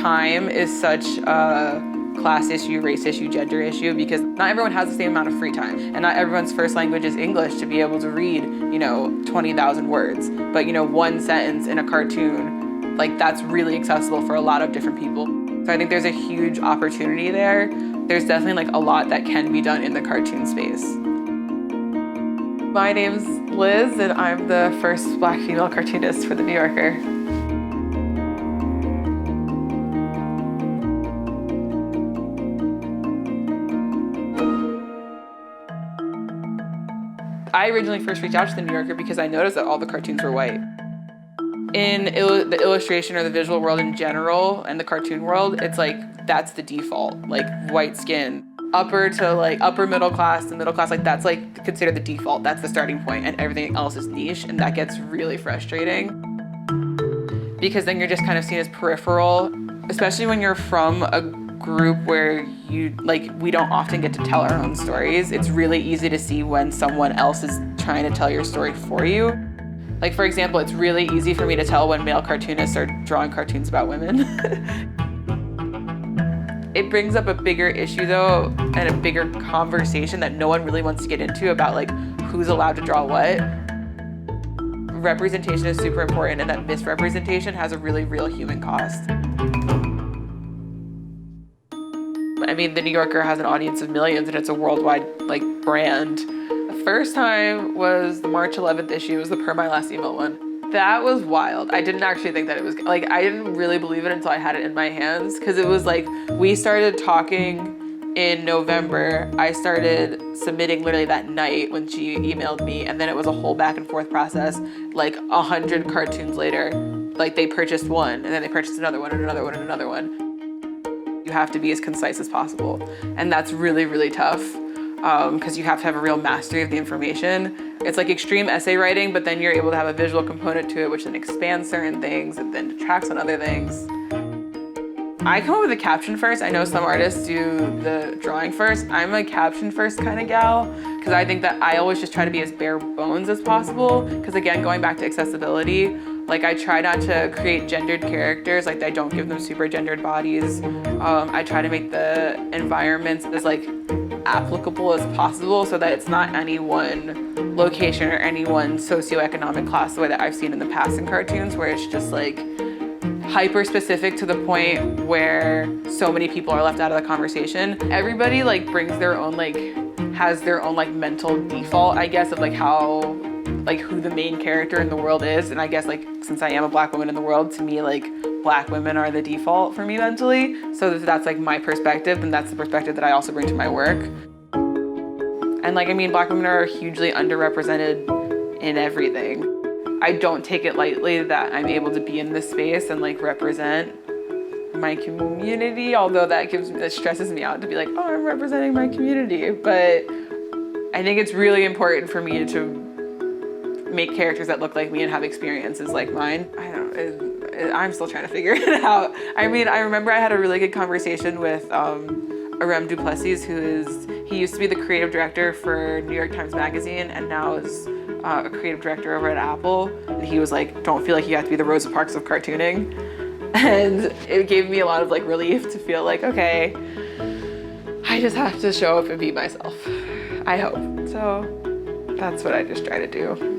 time is such a class issue, race issue, gender issue, because not everyone has the same amount of free time, and not everyone's first language is English to be able to read, 20,000 words. But, one sentence in a cartoon, like, that's really accessible for a lot of different people. So I think there's a huge opportunity there. There's definitely like a lot that can be done in the cartoon space. My name's Liz, and I'm the first Black female cartoonist for The New Yorker. I originally first reached out to The New Yorker because I noticed that all the cartoons were white. In the illustration or the visual world in general and the cartoon world, it's like that's the default, like white skin. Upper to like upper middle class to middle class, like that's like considered the default. That's the starting point, and everything else is niche, and that gets really frustrating because then you're just kind of seen as peripheral, especially when you're from a group where we don't often get to tell our own stories. It's really easy to see when someone else is trying to tell your story for you. Like, for example, it's really easy for me to tell when male cartoonists are drawing cartoons about women. It brings up a bigger issue though, and a bigger conversation that no one really wants to get into about like who's allowed to draw what. Representation is super important, and that misrepresentation has a really real human cost. I mean, The New Yorker has an audience of millions, and it's a worldwide like brand. The first time was the March 11th issue. It was the Per My Last Email one. That was wild. I didn't actually think that it was, like, I didn't really believe it until I had it in my hands, because it was like, we started talking in November. I started submitting literally that night when she emailed me, and then it was a whole back and forth process. Like 100 cartoons later, like they purchased one, and then they purchased another one, and another one, and another one. You have to be as concise as possible, and that's really, really tough. Because you have to have a real mastery of the information. It's like extreme essay writing, but then you're able to have a visual component to it, which then expands certain things and then detracts on other things. I come up with a caption first. I know some artists do the drawing first. I'm a caption first kind of gal, because I think that I always just try to be as bare bones as possible. Because again, going back to accessibility, like I try not to create gendered characters, like I don't give them super gendered bodies. I try to make the environments as like applicable as possible so that it's not any one location or any one socioeconomic class, the way that I've seen in the past in cartoons, where it's just like hyper specific to the point where so many people are left out of the conversation. Everybody like brings their own has their own mental default, I guess, of how who the main character in the world is. And I guess since I am a Black woman in the world, to me Black women are the default for me mentally. So if that's my perspective, then that's the perspective that I also bring to my work. And Black women are hugely underrepresented in everything. I don't take it lightly that I'm able to be in this space and represent my community, although that stresses me out to be oh, I'm representing my community. But I think it's really important for me to make characters that look like me and have experiences like mine. I don't know. I'm still trying to figure it out. I remember I had a really good conversation with Arem Duplessis, he used to be the creative director for New York Times Magazine and now is a creative director over at Apple. And he was don't feel like you have to be the Rosa Parks of cartooning. And it gave me a lot of relief to feel okay, I just have to show up and be myself. I hope. So that's what I just try to do.